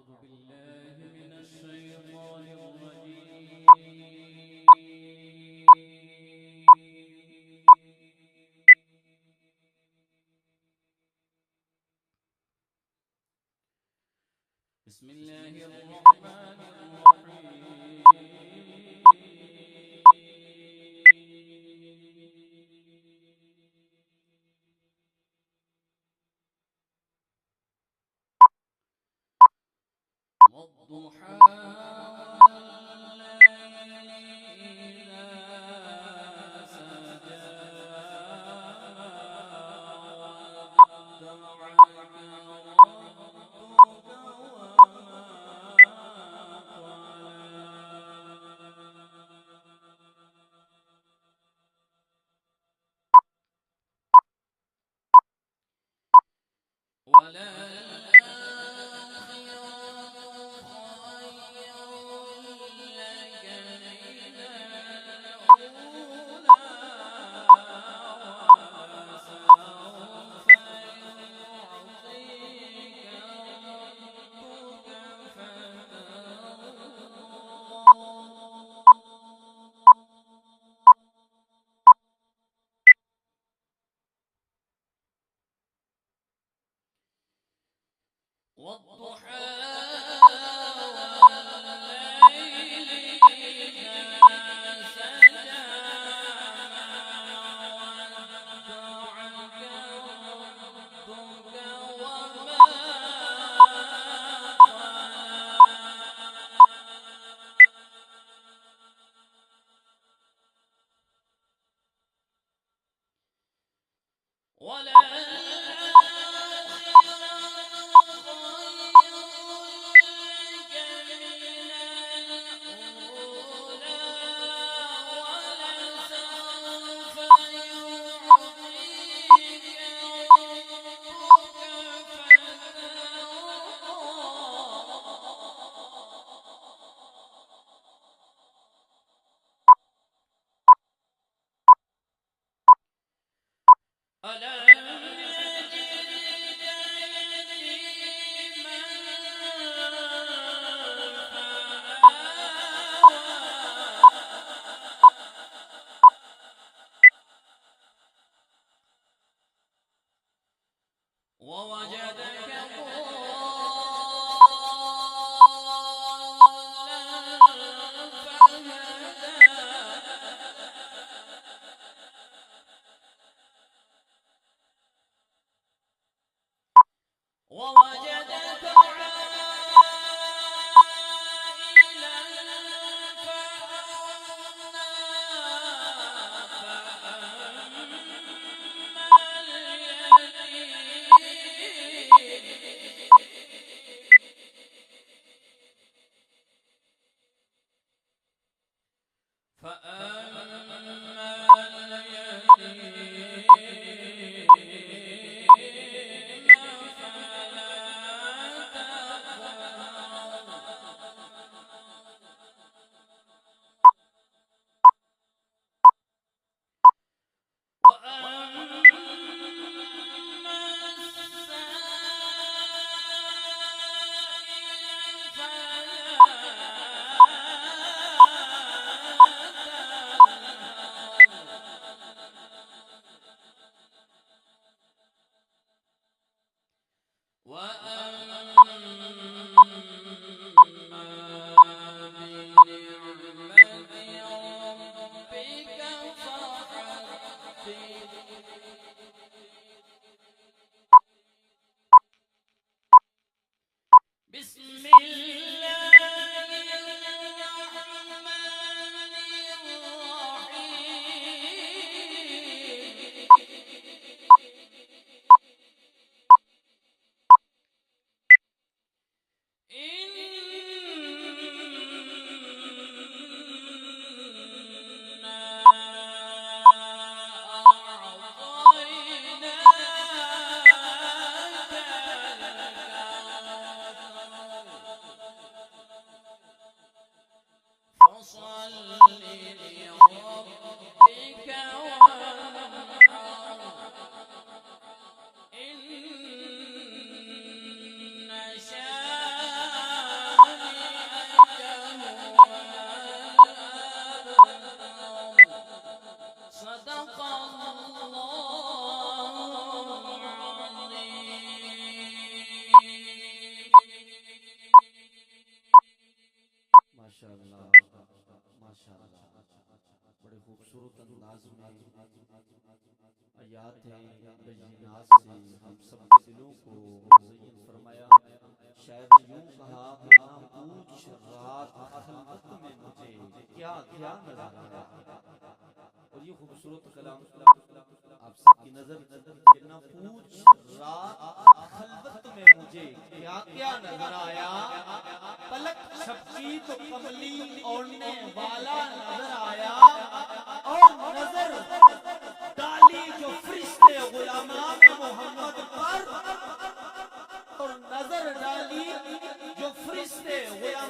بالله من الشيطان الرجيم. بسم الله الرحمن الرحيم. والضحى والليل إذا سجى ودعك ربك وما قلى وللآخرة خير جاتے بجنات سے ہم سب کے دلوں کو مزین فرمایا. شاعر نے یوں کہا کہ نہ پوچھ رات خلوت میں مجھے کیا کیا نظر آیا. اور یہ خوبصورت کلام آپ سب کی نظر کہ نہ پوچھ رات خلوت میں مجھے کیا کیا نظر آیا. پلک چھپکی تو کملی اوڑھنے والا نظر آیا. اور نظر ڈالی جو فرشتے غلامان محمد پر, اور نظر ڈالی جو فرشتے غلامان